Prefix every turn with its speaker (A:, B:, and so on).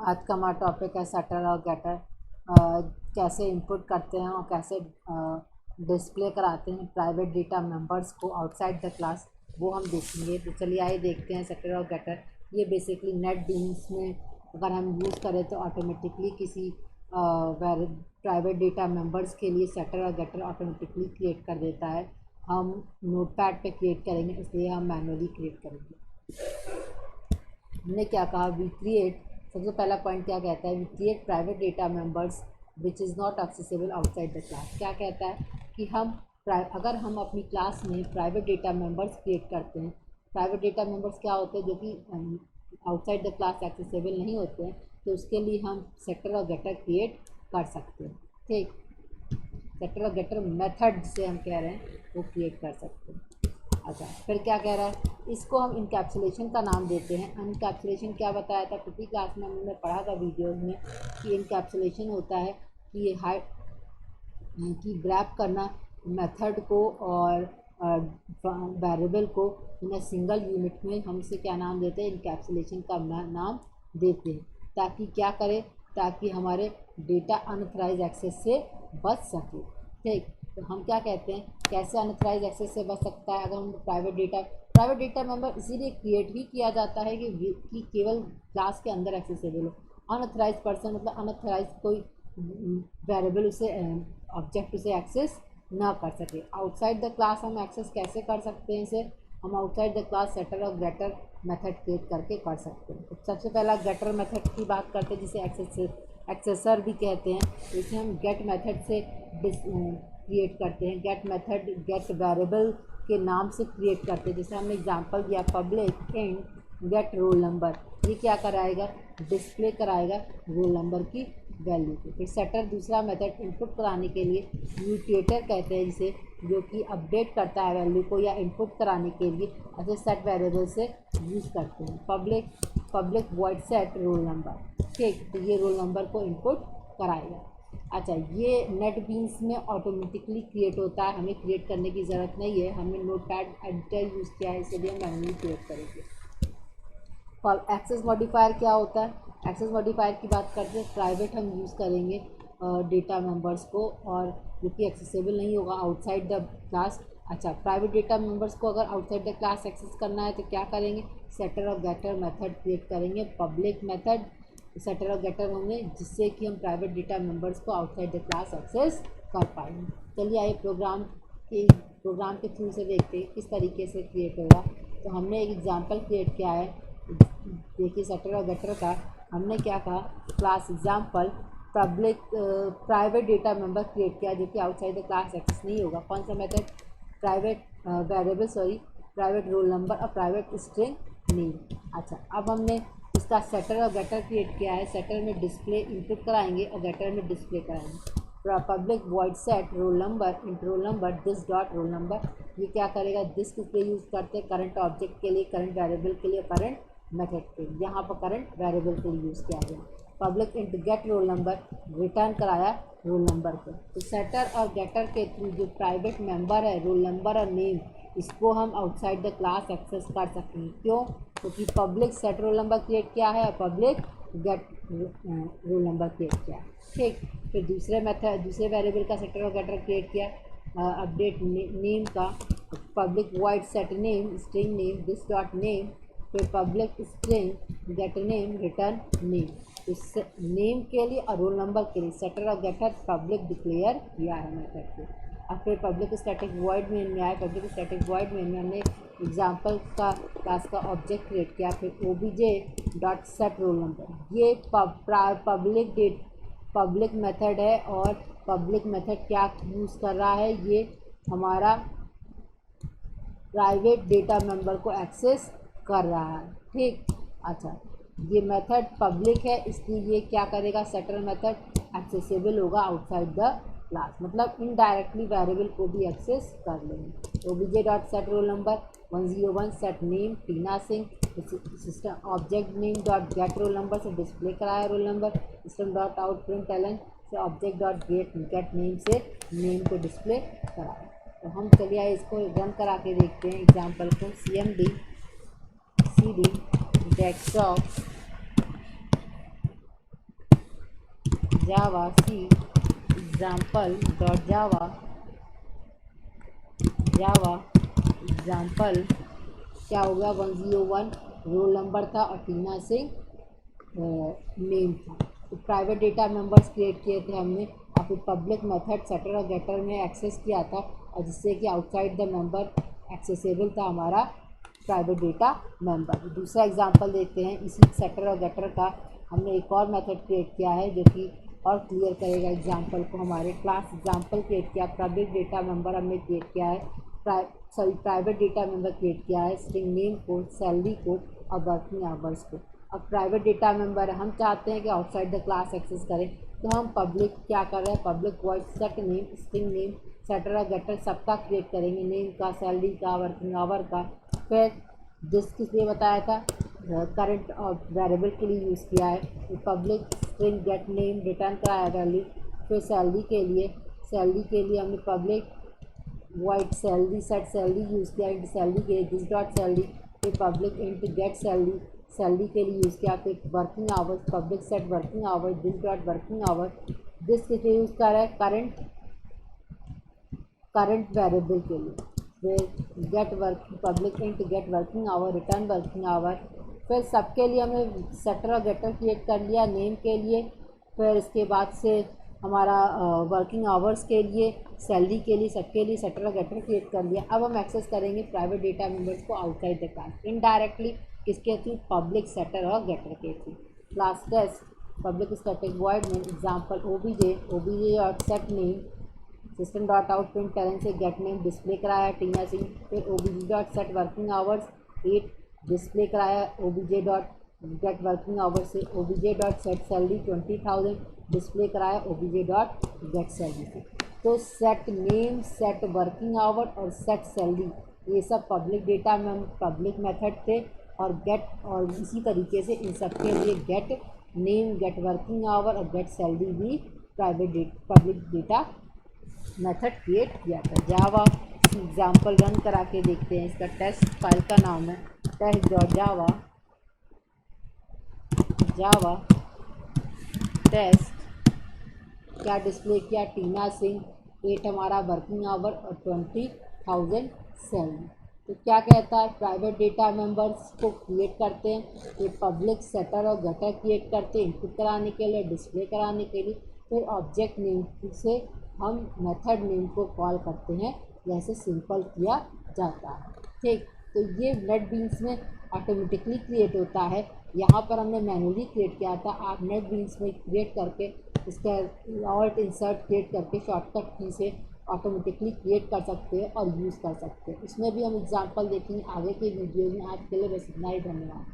A: आज का हमारा टॉपिक है सेटर और गेटर। कैसे इनपुट करते हैं और कैसे डिस्प्ले कराते हैं प्राइवेट डेटा मेंबर्स को आउटसाइड द क्लास, वो हम देखेंगे। तो चलिए आइए देखते हैं सेटर और गेटर। ये बेसिकली नेट बीन्स में अगर हम यूज़ करें तो ऑटोमेटिकली किसी प्राइवेट डेटा मेंबर्स के लिए सेटर और गेटर ऑटोमेटिकली क्रिएट कर देता है। हम नोटपैड पे क्रिएट करेंगे, इसलिए हम मैनुअली क्रिएट करेंगे। हमने क्या कहा, वी क्रिएट, सबसे पहला पॉइंट क्या कहता है, we create private data members which is not accessible outside the class. क्या कहता है कि अगर हम अपनी क्लास में प्राइवेट डेटा मेंबर्स क्रिएट करते हैं, प्राइवेट डेटा मेंबर्स क्या होते हैं जो कि आउटसाइड द क्लास एक्सेसिबल नहीं होते हैं, तो उसके लिए हम सेटर और गेटर क्रिएट कर सकते हैं। ठीक, सेटर और गेटर मेथड से हम कह रहे हैं वो क्रिएट कर सकते हैं। अच्छा, फिर क्या कह रहा है, इसको हम इनकैप्सुलेशन का नाम देते हैं। इनकैप्सुलेशन क्या बताया था पिछली क्लास में, हमने पढ़ा था वीडियोस में कि इनकैप्सुलेशन होता है कि ये कि रैप करना मेथड को और वेरिएबल को इन सिंगल यूनिट में। हम इसे क्या नाम देते हैं, इनकैप्सुलेशन का नाम देते हैं, ताकि क्या करें, ताकि हमारे डेटा अनऑथराइज एक्सेस से बच सके। ठीक, तो हम क्या कहते हैं, कैसे अनऑथराइज एक्सेस से बच सकता है। अगर हम प्राइवेट डेटा मेंबर इसीलिए क्रिएट ही किया जाता है कि केवल क्लास के अंदर एक्सेसिबल हो। अनऑथराइज पर्सन मतलब अनऑथराइज कोई वेरिएबल उसे ऑब्जेक्ट उसे एक्सेस ना कर सके। आउटसाइड द क्लास हम एक्सेस कैसे कर सकते हैं इसे, हम आउटसाइड द क्लास सेटर और गेटर मेथड क्रिएट करके कर सकते हैं। तो सबसे पहला गेटर मेथड की बात करते हैं, जिसे एक्सेसर भी कहते हैं। तो इसे हम गेट मेथड से क्रिएट करते हैं। गेट मेथड गेट वेरिएबल के नाम से क्रिएट करते हैं। जैसे हमने एग्जांपल दिया, public int get roll number, ये क्या कराएगा, डिस्प्ले कराएगा रोल नंबर की वैल्यू को। फिर सेटर दूसरा मेथड इनपुट कराने के लिए म्यूटेटर कहते हैं जिसे, जो कि अपडेट करता है वैल्यू को या इनपुट कराने के लिए ऐसे सेट वेरिएबल से यूज़ करते हैं। Public void set roll number. ठीक, तो ये रोल नंबर को इनपुट कराएगा। अच्छा, ये नेट बीन्स में ऑटोमेटिकली क्रिएट होता है, हमें क्रिएट करने की ज़रूरत नहीं है। हमने नोटपैड एडिटर यूज़ किया है, इसलिए हम मैन्युअली क्रिएट करेंगे। एक्सेस मॉडिफायर क्या होता है, एक्सेस मॉडिफायर की बात करते हैं। प्राइवेट हम यूज़ करेंगे डेटा मेंबर्स को, और जो कि एक्सेसिबल नहीं होगा आउटसाइड द क्लास। अच्छा, प्राइवेट डेटा मेंबर्स को अगर आउटसाइड द क्लास एक्सेस करना है तो क्या करेंगे, सेटर और गेटर मेथड क्रिएट करेंगे। पब्लिक मेथड सेटर और गेटर होंगे, जिससे कि हम प्राइवेट डेटा मेंबर्स को आउटसाइड द क्लास एक्सेस कर पाएंगे। चलिए आइए प्रोग्राम के थ्रू से देखते हैं किस तरीके से क्रिएट होगा। तो हमने एक एग्जांपल क्रिएट किया है, देखिए सेटर और गेटर का। हमने क्या कहा, class example private data member create किया जो कि आउटसाइड द क्लास एक्सेस नहीं होगा। कौन सा मेथड, प्राइवेट रोल नंबर और प्राइवेट स्ट्रिंग नेम। अच्छा, अब हमने इसका सेटर और गेटर क्रिएट किया है। सेटर में डिस्प्ले इनपुट कराएंगे और गेटर में डिस्प्ले कराएंगे। Public void set roll number int roll number this dot roll number, ये क्या करेगा, दिस किस लिए यूज़ करते हैं, करंट ऑब्जेक्ट के लिए, करंट वेरिएबल के लिए, करंट मेथड के लिए। यहाँ पर करंट वेरिएबल के लिए यूज़ किया गया। Public int get roll number, return कराया रोल नंबर को। तो सेटर और गेटर के थ्रू जो प्राइवेट मेंबर है, रोल नंबर और नेम, इसको हम आउटसाइड द क्लास एक्सेस कर सकते हैं। क्यों, क्योंकि public set roll number create किया है और public get roll number create किया है। ठीक, फिर दूसरे वेरिएबल का सेटर और गेटर क्रिएट किया। अपडेट नेम का public void set name string name this dot name, फिर public string get name return name. तो नेम के लिए और रोल नंबर के लिए सेटर और गेटर पब्लिक डिक्लेयर किया है मेथड को। और फिर पब्लिक स्टैटिक वॉइड मेन में आया। पब्लिक स्टैटिक वॉइड मेन में हमने एग्जांपल का क्लास का ऑब्जेक्ट क्रिएट किया। फिर OBJ dot set roll number, ये पब्लिक मेथड है। और पब्लिक मेथड क्या यूज़ कर रहा है, ये हमारा प्राइवेट डेटा मेंबर को एक्सेस कर रहा है। ठीक, अच्छा, ये मेथड पब्लिक है, इसलिए ये क्या करेगा, सेटर मेथड एक्सेसिबल होगा आउटसाइड द क्लास, मतलब इनडायरेक्टली वेरिएबल को भी एक्सेस कर लेंगे। OBJ dot set roll number 101 set name Tina Singh, system object name dot get roll number से डिस्प्ले कराया roll number. System dot out println से object dot get name से name को डिस्प्ले कराया। तो हम चलिए इसको रन करा के देखते हैं एग्जांपल को। cmd cd डेस्कटॉप जावा सी एग्जाम्पल डॉट जावा एग्जाम्पल क्या हो गया 101 रोल नंबर था और टीना सिंह नेम था। तो प्राइवेट डेटा मेंबर्स क्रिएट किए थे हमने और फिर पब्लिक मेथड सेटर और गेटर में एक्सेस किया था और जिससे कि आउटसाइड द मेंबर एक्सेसिबल था हमारा प्राइवेट डेटा मेंबर। दूसरा एग्जांपल देखते हैं, इसी सेटर और गेटर का हमने एक और मेथड क्रिएट किया है जो कि और क्लियर करेगा एग्जांपल को। हमारे क्लास एग्जांपल क्रिएट किया, पब्लिक डेटा मेंबर हमने क्रिएट किया है, प्राइवेट डेटा मेंबर क्रिएट किया है, string name code, salary code और वर्किंग आवर्स को। अब प्राइवेट डेटा मेंबर हम चाहते हैं कि आउटसाइड द क्लास एक्सेस करें, तो हम पब्लिक क्या कर रहे हैं, public void set name, string name, setter और गेटर सबका क्रिएट करेंगे, नेम का, सैलरी का, वर्किंग आवर का। फिर जिस किस लिए बताया था, करंट और वेरिएबल के लिए यूज़ किया है, public string get name return कराया वैल्यू। फिर सैलरी के लिए हमने public white salary set salary use किया, इंट सैलरी के दिस डॉट सैलरी। फिर पब्लिक इंट गेट सैलरी के लिए यूज़ किया। फिर working hours, public set working hours this dot working hour. This किस लिए यूज़ कर रहा है, करंट वेरिएबल के लिए। फिर get work, public int get working hour return working hour. फिर सबके लिए हमें सेटर और गेटर क्रिएट कर लिया नेम के लिए। फिर इसके बाद से हमारा वर्किंग आवर्स के लिए, सैलरी के लिए, सबके लिए सेटर और गेटर क्रिएट कर लिया। अब हम एक्सेस करेंगे प्राइवेट डेटा मेंबर्स को आउटसाइड द क्लास इनडायरेक्टली, किसके थ्रू, पब्लिक सेटर और गेटर के through. Class test public static void name example OBJ और set name, system dot out print talent से गेट नेम डिस्प्ले कराया टीना सिंह। फिर OBJ dot set working hours 8 display कराया, OBJ dot get working hours से। OBJ dot set salary 20,000 display कराया, OBJ dot get salary से। तो set name, set working hour और set salary ये सब पब्लिक डेटा में पब्लिक मेथड थे। और गेट और इसी तरीके से इन सब के लिए get name, get working hour और गेट सैलरी भी पब्लिक डेटा मेथड क्रिएट किया था। जावा एग्जाम्पल रन करा के देखते हैं, इसका टेस्ट फाइल का नाम है टेस्ट डॉट जावा टेस्ट। क्या डिस्प्ले किया, टीना सिंह 8 हमारा वर्किंग आवर और 20,000 सैलरी। तो क्या कहता है, प्राइवेट डेटा मेंबर्स को क्रिएट करते हैं, ये पब्लिक सेटर और गेटर क्रिएट करते हैं इनपुट कराने के लिए, डिस्प्ले कराने के लिए। फिर ऑब्जेक्ट नेम से हम मेथड नेम को कॉल करते हैं, जैसे सिंपल किया जाता है। ठीक, तो ये नेटबीन्स में ऑटोमेटिकली क्रिएट होता है, यहाँ पर हमने मैनुअली क्रिएट किया था। आप नेटबीन्स में क्रिएट करके इसका ऑल्ट इंसर्ट क्रिएट करके शॉर्टकट की से ऑटोमेटिकली क्रिएट कर सकते हैं और यूज़ कर सकते हैं। इसमें भी हम एग्जांपल देखेंगे आगे के वीडियोज़ में। आज के लिए बस इतना ही, धन्यवाद।